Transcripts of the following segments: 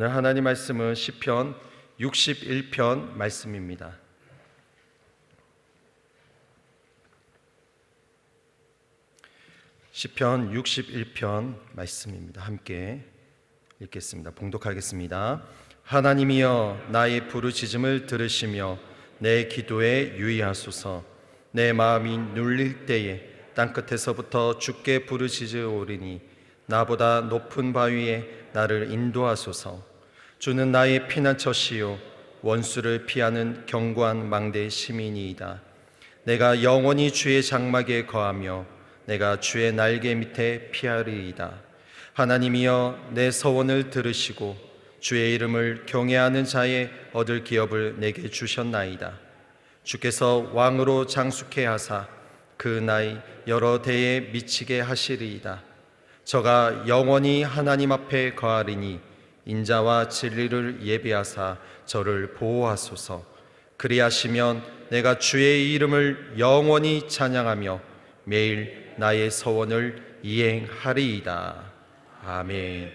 오늘 하나님 말씀은 시편 61편 말씀입니다. 시편 61편 말씀입니다. 함께 읽겠습니다. 봉독하겠습니다. 하나님이여 나의 부르짖음을 들으시며 내 기도에 유의하소서. 내 마음이 눌릴 때에 땅끝에서부터 주께 부르짖으오리니 나보다 높은 바위에 나를 인도하소서. 주는 나의 피난처시요 원수를 피하는 견고한 망대의 시민이이다. 내가 영원히 주의 장막에 거하며 내가 주의 날개 밑에 피하리이다. 하나님이여 내 서원을 들으시고 주의 이름을 경외하는 자의 얻을 기업을 내게 주셨나이다. 주께서 왕으로 장수케 하사 그 나이 여러 대에 미치게 하시리이다. 저가 영원히 하나님 앞에 거하리니 인자와 진리를 예비하사 저를 보호하소서. 그리하시면 내가 주의 이름을 영원히 찬양하며 매일 나의 서원을 이행하리이다. 아멘.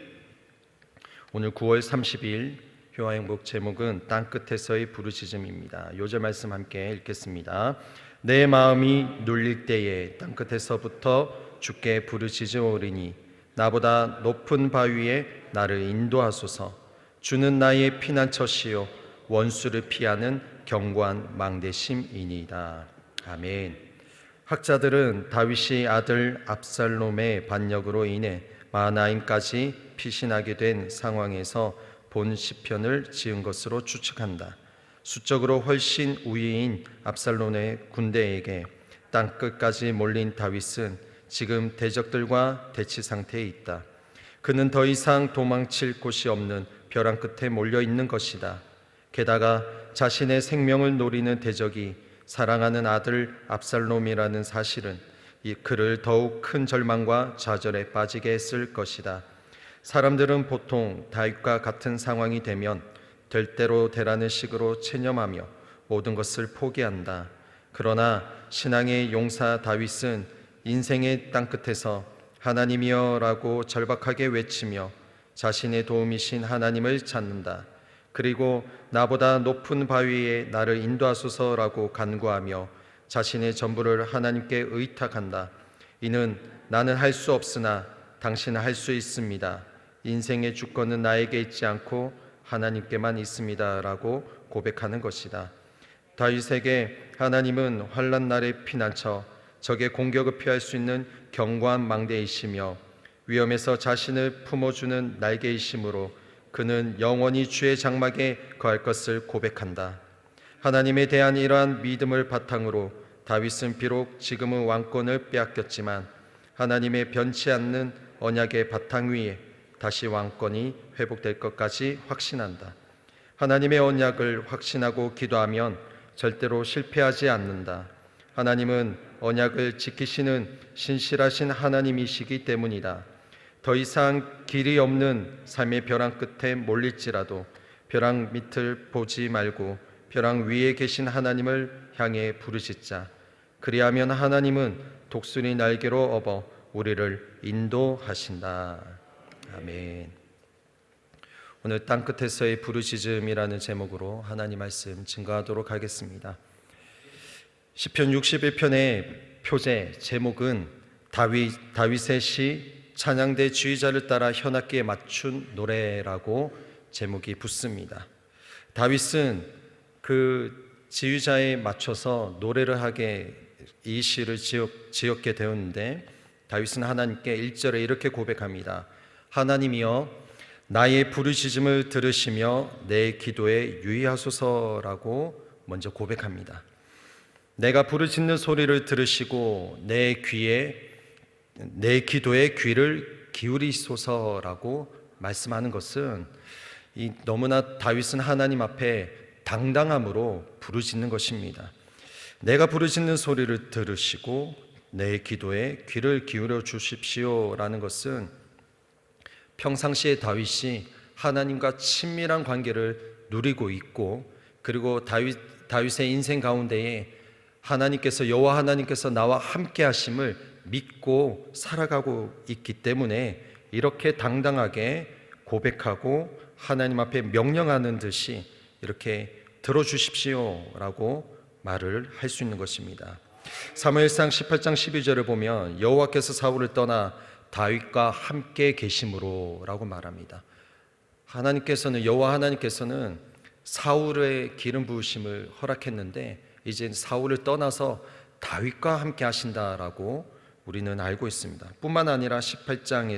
오늘 9월 30일 효화행복 제목은 땅끝에서의 부르짖음입니다. 요절 말씀 함께 읽겠습니다. 내 마음이 눌릴 때에 땅끝에서부터 주께 부르짖으오리니 나보다 높은 바위에 나를 인도하소서. 주는 나의 피난처시요 원수를 피하는 견고한 망대심이니이다. 아멘. 학자들은 다윗이 아들 압살롬의 반역으로 인해 마하나임까지 피신하게 된 상황에서 본 시편을 지은 것으로 추측한다. 수적으로 훨씬 우위인 압살롬의 군대에게 땅끝까지 몰린 다윗은 지금 대적들과 대치 상태에 있다. 그는 더 이상 도망칠 곳이 없는 벼랑 끝에 몰려 있는 것이다. 게다가 자신의 생명을 노리는 대적이 사랑하는 아들 압살롬이라는 사실은 그를 더욱 큰 절망과 좌절에 빠지게 했을 것이다. 사람들은 보통 다윗과 같은 상황이 되면 될 대로 되라는 식으로 체념하며 모든 것을 포기한다. 그러나 신앙의 용사 다윗은 인생의 땅끝에서 하나님이여 라고 절박하게 외치며 자신의 도움이신 하나님을 찾는다. 그리고 나보다 높은 바위에 나를 인도하소서라고 간구하며 자신의 전부를 하나님께 의탁한다. 이는 나는 할 수 없으나 당신은 할 수 있습니다. 인생의 주권은 나에게 있지 않고 하나님께만 있습니다 라고 고백하는 것이다. 다윗에게 하나님은 환난 날의 피난처, 적의 공격을 피할 수 있는 견고한 망대이시며 위험에서 자신을 품어주는 날개이시므로 그는 영원히 주의 장막에 거할 것을 고백한다. 하나님에 대한 이러한 믿음을 바탕으로 다윗은 비록 지금은 왕권을 빼앗겼지만 하나님의 변치 않는 언약의 바탕 위에 다시 왕권이 회복될 것까지 확신한다. 하나님의 언약을 확신하고 기도하면 절대로 실패하지 않는다. 하나님은 언약을 지키시는 신실하신 하나님이시기 때문이다. 더 이상 길이 없는 삶의 벼랑 끝에 몰릴지라도 벼랑 밑을 보지 말고 벼랑 위에 계신 하나님을 향해 부르짖자. 그리하면 하나님은 독수리 날개로 업어 우리를 인도하신다. 아멘. 오늘 땅끝에서의 부르짖음이라는 제목으로 하나님 말씀 증거하도록 하겠습니다. 시편 61편의 표제 제목은 다윗의 시 찬양대 지휘자를 따라 현악기에 맞춘 노래라고 제목이 붙습니다. 다윗은 그 지휘자에 맞춰서 노래를 하게 이 시를 지었게 되었는데 다윗은 하나님께 1절에 이렇게 고백합니다. 하나님이여 나의 부르짖음을 들으시며 내 기도에 유의하소서라고 먼저 고백합니다. 내가 부르짖는 소리를 들으시고 내 기도에 귀를 기울이소서라고 말씀하는 것은 너무나 다윗은 하나님 앞에 당당함으로 부르짖는 것입니다. 내가 부르짖는 소리를 들으시고 내 기도에 귀를 기울여 주십시오라는 것은 평상시에 다윗이 하나님과 친밀한 관계를 누리고 있고 그리고 다윗의 인생 가운데에 여호와 하나님께서 나와 함께 하심을 믿고 살아가고 있기 때문에 이렇게 당당하게 고백하고 하나님 앞에 명령하는 듯이 이렇게 들어주십시오라고 말을 할 수 있는 것입니다. 사무엘상 18장 12절을 보면 여호와께서 사울을 떠나 다윗과 함께 계심으로라고 말합니다. 여호와 하나님께서는 사울의 기름 부으심을 허락했는데 이제 사울을 떠나서 다윗과 함께 하신다라고 우리는 알고 있습니다. 뿐만 아니라 18장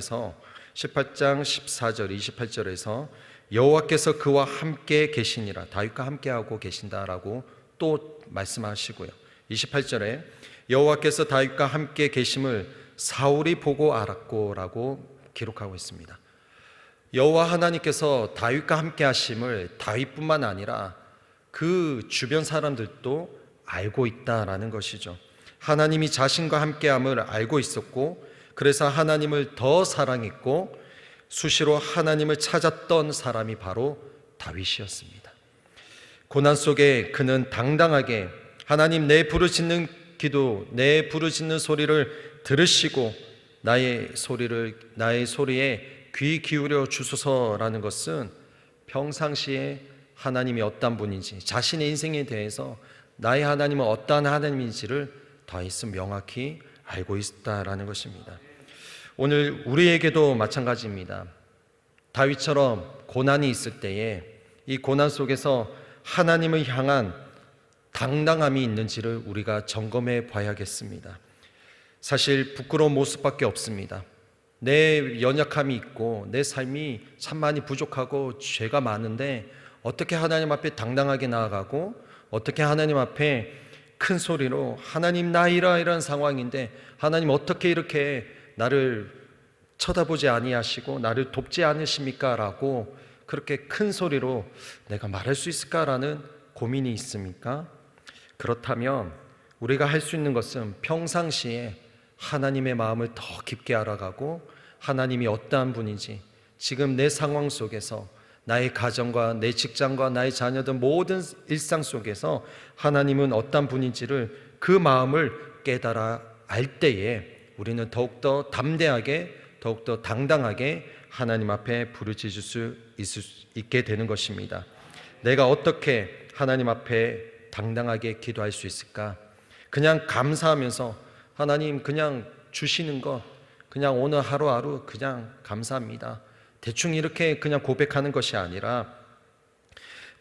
14절 28절에서 여호와께서 그와 함께 계시니라, 다윗과 함께하고 계신다라고 또 말씀하시고요. 28절에 여호와께서 다윗과 함께 계심을 사울이 보고 알았고라고 기록하고 있습니다. 여호와 하나님께서 다윗과 함께 하심을 다윗뿐만 아니라 그 주변 사람들도 알고 있다라는 것이죠. 하나님이 자신과 함께함을 알고 있었고, 그래서 하나님을 더 사랑했고 수시로 하나님을 찾았던 사람이 바로 다윗이었습니다. 고난 속에 그는 당당하게 하나님, 내 부르짖는 기도, 내 부르짖는 소리를 들으시고 나의 소리에 귀 기울여 주소서라는 것은 평상시에 하나님이 어떤 분인지, 자신의 인생에 대해서 나의 하나님은 어떠한 하나님인지를 다윗은 명확히 알고 있다라는 것입니다. 오늘 우리에게도 마찬가지입니다. 다윗처럼 고난이 있을 때에 이 고난 속에서 하나님을 향한 당당함이 있는지를 우리가 점검해 봐야겠습니다. 사실 부끄러운 모습밖에 없습니다. 내 연약함이 있고 내 삶이 참 많이 부족하고 죄가 많은데 어떻게 하나님 앞에 당당하게 나아가고 어떻게 하나님 앞에 큰 소리로 하나님, 나 이러이러한 상황인데 하나님 어떻게 이렇게 나를 쳐다보지 아니하시고 나를 돕지 않으십니까? 라고 그렇게 큰 소리로 내가 말할 수 있을까라는 고민이 있습니까? 그렇다면 우리가 할 수 있는 것은 평상시에 하나님의 마음을 더 깊게 알아가고 하나님이 어떠한 분인지, 지금 내 상황 속에서 나의 가정과 내 직장과 나의 자녀들 모든 일상 속에서 하나님은 어떤 분인지를 그 마음을 깨달아 알 때에 우리는 더욱더 담대하게, 더욱더 당당하게 하나님 앞에 부르짖을 수 있게 되는 것입니다. 내가 어떻게 하나님 앞에 당당하게 기도할 수 있을까? 그냥 감사하면서 하나님 그냥 주시는 것, 그냥 오늘 하루하루 그냥 감사합니다, 대충 이렇게 그냥 고백하는 것이 아니라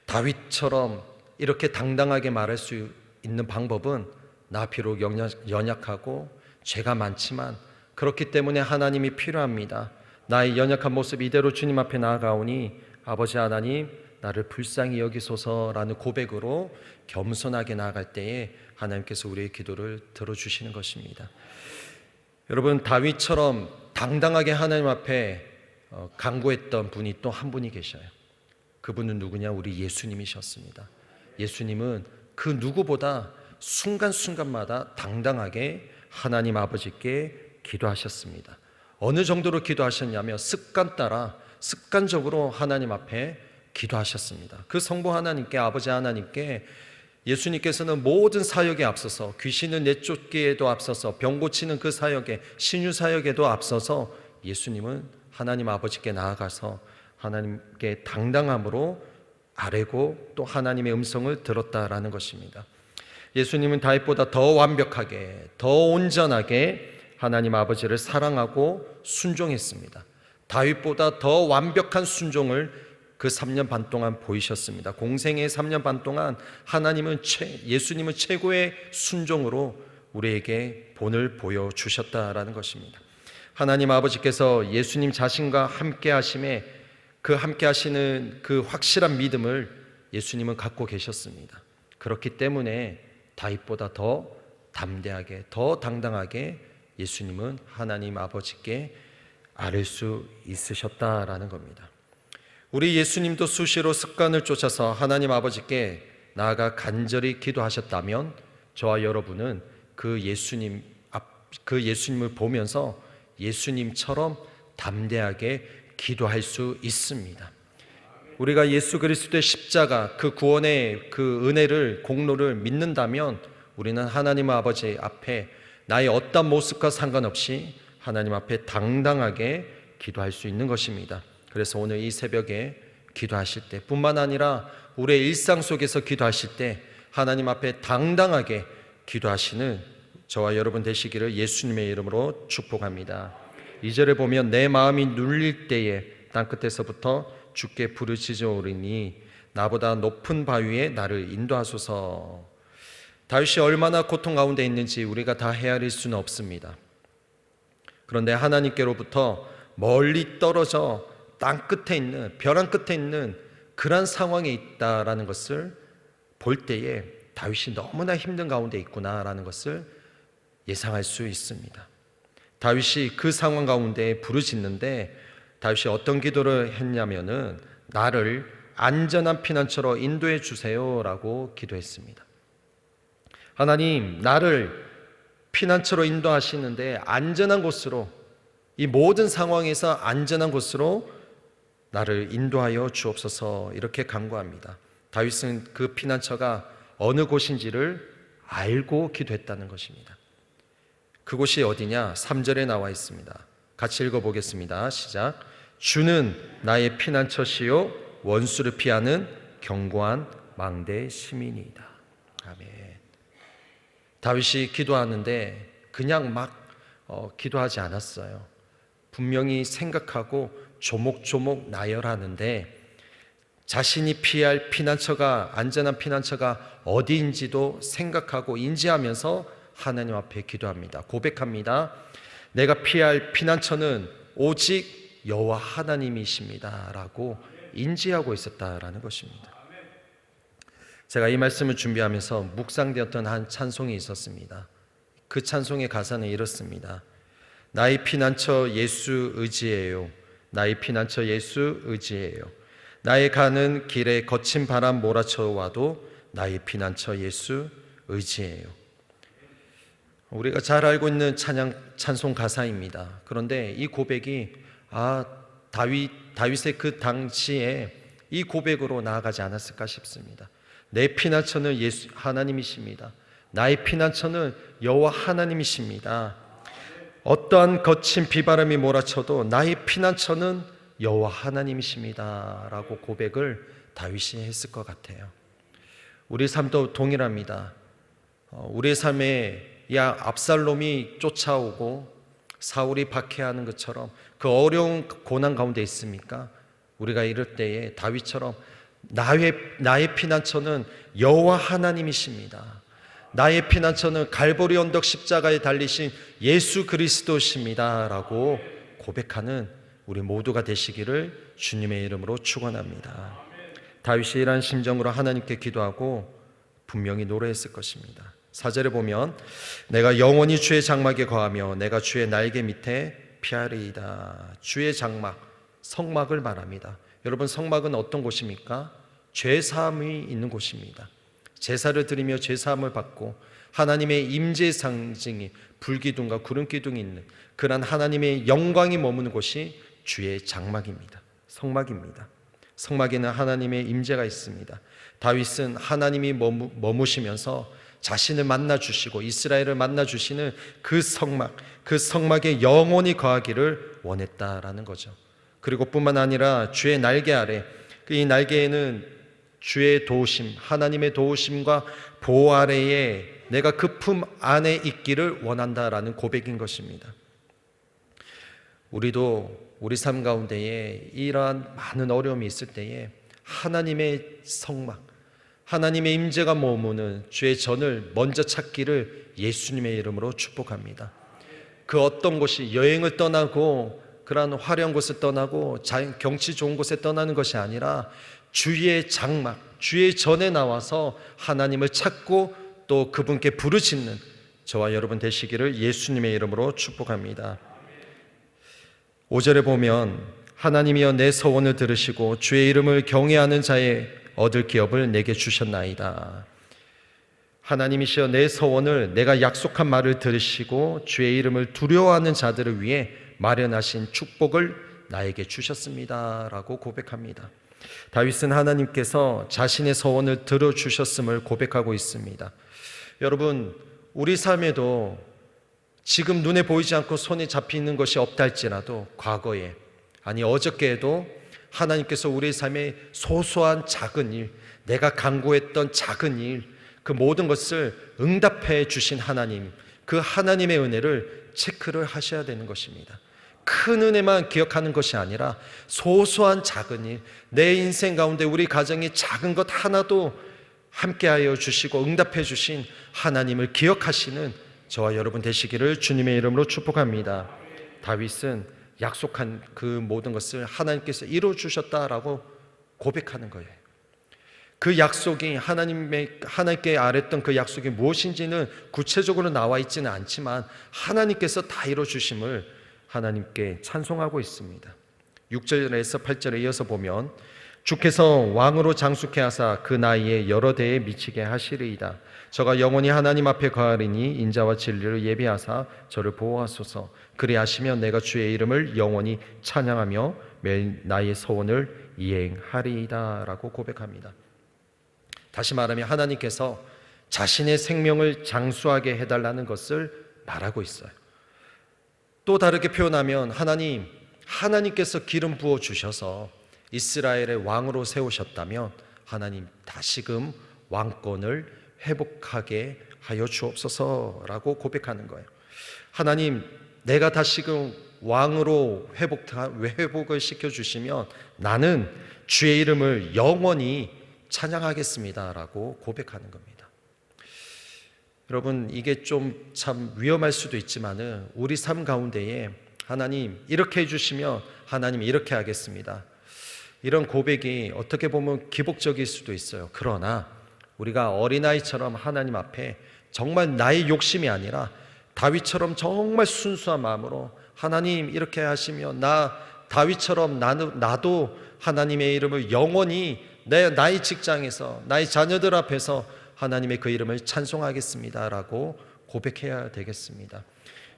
다윗처럼 이렇게 당당하게 말할 수 있는 방법은 나 비록 연약하고 죄가 많지만 그렇기 때문에 하나님이 필요합니다. 나의 연약한 모습 이대로 주님 앞에 나아가오니 아버지 하나님, 나를 불쌍히 여기소서라는 고백으로 겸손하게 나아갈 때에 하나님께서 우리의 기도를 들어주시는 것입니다. 여러분, 다윗처럼 당당하게 하나님 앞에 간구했던 분이 또 한 분이 계셔요. 그분은 누구냐? 우리 예수님이셨습니다. 예수님은 그 누구보다 순간순간마다 당당하게 하나님 아버지께 기도하셨습니다. 어느 정도로 기도하셨냐면 습관 따라 습관적으로 하나님 앞에 기도하셨습니다. 그 성부 하나님께, 아버지 하나님께 예수님께서는 모든 사역에 앞서서, 귀신을 내쫓기에도 앞서서, 병 고치는 그 사역에, 신유 사역에도 앞서서 예수님은 하나님 아버지께 나아가서 하나님께 당당함으로 아뢰고 또 하나님의 음성을 들었다라는 것입니다. 예수님은 다윗보다 더 완벽하게, 더 온전하게 하나님 아버지를 사랑하고 순종했습니다. 다윗보다 더 완벽한 순종을 그 3년 반 동안 보이셨습니다. 공생의 3년 반 동안 예수님은 최고의 순종으로 우리에게 본을 보여주셨다라는 것입니다. 하나님 아버지께서 예수님 자신과 함께 하심에 그 함께 하시는 그 확실한 믿음을 예수님은 갖고 계셨습니다. 그렇기 때문에 다윗보다 더 담대하게, 더 당당하게 예수님은 하나님 아버지께 아뢰 수 있으셨다라는 겁니다. 우리 예수님도 수시로 습관을 쫓아서 하나님 아버지께 나아가 간절히 기도하셨다면 저와 여러분은 그 예수님을 보면서 예수님처럼 담대하게 기도할 수 있습니다. 우리가 예수 그리스도의 십자가, 그 구원의 그 은혜를, 공로를 믿는다면 우리는 하나님 아버지 앞에 나의 어떤 모습과 상관없이 하나님 앞에 당당하게 기도할 수 있는 것입니다. 그래서 오늘 이 새벽에 기도하실 때, 뿐만 아니라 우리의 일상 속에서 기도하실 때 하나님 앞에 당당하게 기도하시는 저와 여러분 되시기를 예수님의 이름으로 축복합니다. 2절에 보면 내 마음이 눌릴 때에 땅끝에서부터 주께 부르짖으오리니 나보다 높은 바위에 나를 인도하소서. 다윗이 얼마나 고통 가운데 있는지 우리가 다 헤아릴 수는 없습니다. 그런데 하나님께로부터 멀리 떨어져 땅 끝에 있는, 벼랑 끝에 있는 그런 상황에 있다라는 것을 볼 때에 다윗이 너무나 힘든 가운데 있구나라는 것을 예상할 수 있습니다. 다윗이 그 상황 가운데 부르짖는데 다윗이 어떤 기도를 했냐면은 나를 안전한 피난처로 인도해 주세요라고 기도했습니다. 하나님, 나를 피난처로 인도하시는데 안전한 곳으로, 이 모든 상황에서 안전한 곳으로 나를 인도하여 주옵소서, 이렇게 간구합니다. 다윗은 그 피난처가 어느 곳인지를 알고 기도했다는 것입니다. 그곳이 어디냐? 3절에 나와 있습니다. 같이 읽어보겠습니다. 시작. 주는 나의 피난처시요 원수를 피하는 견고한 망대 시민이다. 아멘. 다윗이 기도하는데 그냥 막 기도하지 않았어요. 분명히 생각하고 조목조목 나열하는데 자신이 피할 피난처가, 안전한 피난처가 어디인지도 생각하고 인지하면서 하나님 앞에 기도합니다. 고백합니다. 내가 피할 피난처는 오직 여호와 하나님이십니다 라고 인지하고 있었다라는 것입니다. 제가 이 말씀을 준비하면서 묵상되었던 한 찬송이 있었습니다. 그 찬송의 가사는 이렇습니다. 나의 피난처 예수 의지해요. 나의 피난처 예수 의지해요. 나의 가는 길에 거친 바람 몰아쳐 와도 나의 피난처 예수 의지해요. 우리가 잘 알고 있는 찬송 가사입니다. 그런데 이 고백이 다윗의 그 당시에 이 고백으로 나아가지 않았을까 싶습니다. 내 피난처는 예수 하나님이십니다. 나의 피난처는 여호와 하나님이십니다. 어떠한 거친 비바람이 몰아쳐도 나의 피난처는 여호와 하나님이십니다 라고 고백을 다윗이 했을 것 같아요. 우리 삶도 동일합니다. 우리의 삶에 압살롬이 쫓아오고 사울이 박해하는 것처럼 그 어려운 고난 가운데 있습니까? 우리가 이럴 때에 다윗처럼 나의 피난처는 여호와 하나님이십니다. 나의 피난처는 갈보리 언덕 십자가에 달리신 예수 그리스도십니다 라고 고백하는 우리 모두가 되시기를 주님의 이름으로 축원합니다. 다윗이 이러한 심정으로 하나님께 기도하고 분명히 노래했을 것입니다. 4절에 보면 내가 영원히 주의 장막에 거하며 내가 주의 날개 밑에 피하리이다. 주의 장막, 성막을 말합니다. 여러분, 성막은 어떤 곳입니까? 죄사함이 있는 곳입니다. 제사를 드리며 죄사함을 받고 하나님의 임재의 상징이 불기둥과 구름기둥이 있는 그러한 하나님의 영광이 머무는 곳이 주의 장막입니다. 성막입니다. 성막에는 하나님의 임재가 있습니다. 다윗은 하나님이 머무시면서 자신을 만나주시고 이스라엘을 만나주시는 그 성막, 그 성막에 영원히 거하기를 원했다라는 거죠. 그리고 뿐만 아니라 주의 날개 아래, 이 날개에는 주의 도우심, 하나님의 도우심과 보호 아래에 내가 그 품 안에 있기를 원한다라는 고백인 것입니다. 우리도 우리 삶 가운데에 이러한 많은 어려움이 있을 때에 하나님의 성막, 하나님의 임재가 머무는 주의 전을 먼저 찾기를 예수님의 이름으로 축복합니다. 그 어떤 곳이 여행을 떠나고 그러한 화려한 곳을 떠나고 경치 좋은 곳에 떠나는 것이 아니라 주의 장막, 주의 전에 나와서 하나님을 찾고 또 그분께 부르짖는 저와 여러분 되시기를 예수님의 이름으로 축복합니다. 5절에 보면 하나님이여 내 서원을 들으시고 주의 이름을 경외하는 자의 얻을 기업을 내게 주셨나이다. 하나님이시여 내 서원을, 내가 약속한 말을 들으시고 주의 이름을 두려워하는 자들을 위해 마련하신 축복을 나에게 주셨습니다 라고 고백합니다. 다윗은 하나님께서 자신의 서원을 들어주셨음을 고백하고 있습니다. 여러분, 우리 삶에도 지금 눈에 보이지 않고 손에 잡히는 것이 없다 할지라도 과거에, 아니 어저께에도 하나님께서 우리의 삶에 소소한 작은 일, 내가 간구했던 작은 일, 그 모든 것을 응답해 주신 하나님, 그 하나님의 은혜를 체크를 하셔야 되는 것입니다. 큰 은혜만 기억하는 것이 아니라 소소한 작은 일, 내 인생 가운데 우리 가정이 작은 것 하나도 함께하여 주시고 응답해 주신 하나님을 기억하시는 저와 여러분 되시기를 주님의 이름으로 축복합니다. 다윗은 약속한 그 모든 것을 하나님께서 이루어 주셨다라고 고백하는 거예요. 그 약속이 하나님께 아랬던 그 약속이 무엇인지는 구체적으로 나와 있지는 않지만 하나님께서 다 이루어 주심을 하나님께 찬송하고 있습니다. 6절에서 8절에 이어서 보면 주께서 왕으로 장수케 하사 그 나이에 여러 대에 미치게 하시리이다. 저가 영원히 하나님 앞에 거하리니 인자와 진리를 예비하사 저를 보호하소서. 그리하시면 내가 주의 이름을 영원히 찬양하며 매일 나의 소원을 이행하리이다 라고 고백합니다. 다시 말하면 하나님께서 자신의 생명을 장수하게 해달라는 것을 말하고 있어요. 또 다르게 표현하면 하나님께서 기름 부어 주셔서 이스라엘의 왕으로 세우셨다면 하나님 다시금 왕권을 회복하게 하여 주옵소서라고 고백하는 거예요. 하나님, 내가 다시금 왕으로 회복을 시켜주시면 나는 주의 이름을 영원히 찬양하겠습니다라고 고백하는 겁니다. 여러분, 이게 좀 참 위험할 수도 있지만은 우리 삶 가운데에 하나님 이렇게 해주시면 하나님 이렇게 하겠습니다. 이런 고백이 어떻게 보면 기복적일 수도 있어요. 그러나 우리가 어린아이처럼 하나님 앞에 정말 나의 욕심이 아니라 다윗처럼 정말 순수한 마음으로 하나님 이렇게 하시면 다윗처럼 나도 하나님의 이름을 영원히 나의 직장에서 나의 자녀들 앞에서 하나님의 그 이름을 찬송하겠습니다라고 고백해야 되겠습니다.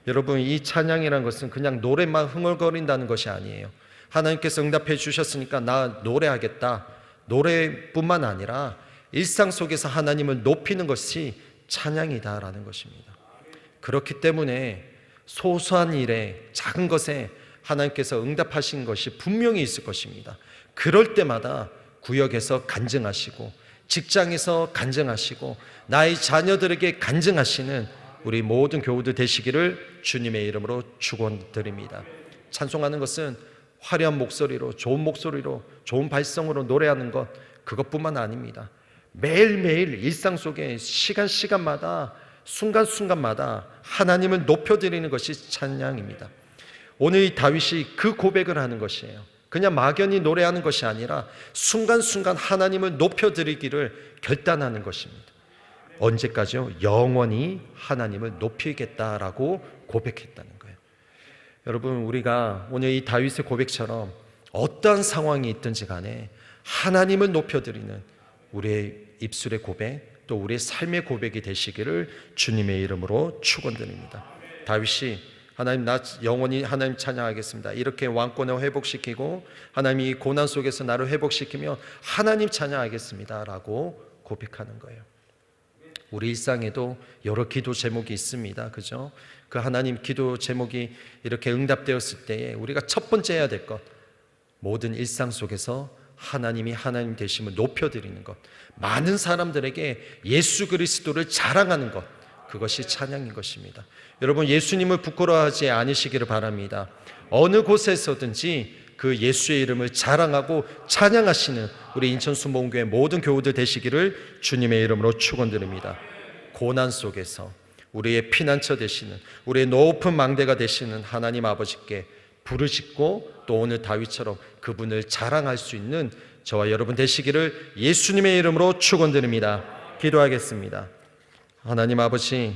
여러분, 이 찬양이라는 것은 그냥 노래만 흥얼거린다는 것이 아니에요. 하나님께서 응답해 주셨으니까 나 노래하겠다. 노래뿐만 아니라 일상 속에서 하나님을 높이는 것이 찬양이다라는 것입니다. 그렇기 때문에 소소한 일에 작은 것에 하나님께서 응답하신 것이 분명히 있을 것입니다. 그럴 때마다 구역에서 간증하시고 직장에서 간증하시고 나의 자녀들에게 간증하시는 우리 모든 교우들 되시기를 주님의 이름으로 축원드립니다. 찬송하는 것은 화려한 목소리로 좋은 발성으로 노래하는 것 그것뿐만 아닙니다. 매일매일 일상 속에 시간마다 순간순간마다 하나님을 높여드리는 것이 찬양입니다. 오늘 이 다윗이 그 고백을 하는 것이에요. 그냥 막연히 노래하는 것이 아니라 순간순간 하나님을 높여드리기를 결단하는 것입니다. 언제까지요? 영원히 하나님을 높이겠다라고 고백했다는 거예요. 여러분, 우리가 오늘 이 다윗의 고백처럼 어떠한 상황이 있든지 간에 하나님을 높여드리는 우리의 입술의 고백, 또 우리의 삶의 고백이 되시기를 주님의 이름으로 축원드립니다. 다윗이 하나님, 나 영원히 하나님 찬양하겠습니다. 이렇게 왕권을 회복시키고 하나님이 고난 속에서 나를 회복시키며 하나님 찬양하겠습니다 라고 고백하는 거예요. 우리 일상에도 여러 기도 제목이 있습니다. 그죠? 그 하나님 기도 제목이 이렇게 응답되었을 때에 우리가 첫 번째 해야 될 것, 모든 일상 속에서 하나님이 하나님 되심을 높여드리는 것, 많은 사람들에게 예수 그리스도를 자랑하는 것, 그것이 찬양인 것입니다. 여러분, 예수님을 부끄러워하지 않으시기를 바랍니다. 어느 곳에서든지 그 예수의 이름을 자랑하고 찬양하시는 우리 인천순복음교회 모든 교우들 되시기를 주님의 이름으로 축원드립니다. 고난 속에서 우리의 피난처 되시는, 우리의 높은 망대가 되시는 하나님 아버지께 부르짖고 또 오늘 다윗처럼 그분을 자랑할 수 있는 저와 여러분 되시기를 예수님의 이름으로 축원드립니다. 기도하겠습니다. 하나님 아버지,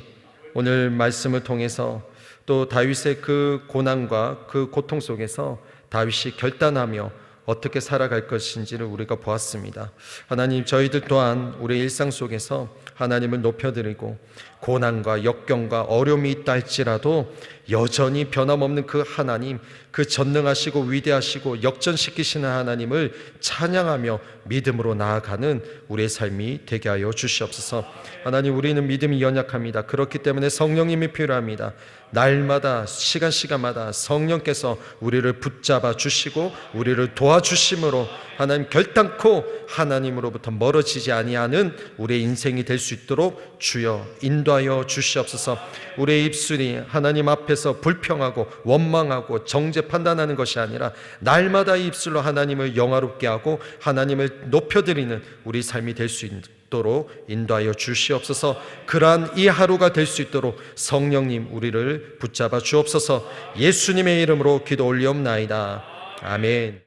오늘 말씀을 통해서 또 다윗의 그 고난과 그 고통 속에서 다윗이 결단하며 어떻게 살아갈 것인지를 우리가 보았습니다. 하나님, 저희들 또한 우리 일상 속에서 하나님을 높여드리고 고난과 역경과 어려움이 있다 할지라도 여전히 변함없는 그 하나님, 그 전능하시고 위대하시고 역전시키시는 하나님을 찬양하며 믿음으로 나아가는 우리의 삶이 되게 하여 주시옵소서. 하나님, 우리는 믿음이 연약합니다. 그렇기 때문에 성령님이 필요합니다. 날마다 시간마다 성령께서 우리를 붙잡아 주시고 우리를 도와주심으로 하나님 결단코 하나님으로부터 멀어지지 아니하는 우리의 인생이 될 수 있도록 주여 인도하여 주시옵소서. 우리의 입술이 하나님 앞에서 불평하고 원망하고 정죄 판단하는 것이 아니라 날마다 입술로 하나님을 영화롭게 하고 하나님을 높여드리는 우리 삶이 될 수 있도록 인도하여 주시옵소서. 그러한 이 하루가 될 수 있도록 성령님 우리를 붙잡아 주옵소서. 예수님의 이름으로 기도 올리옵나이다. 아멘.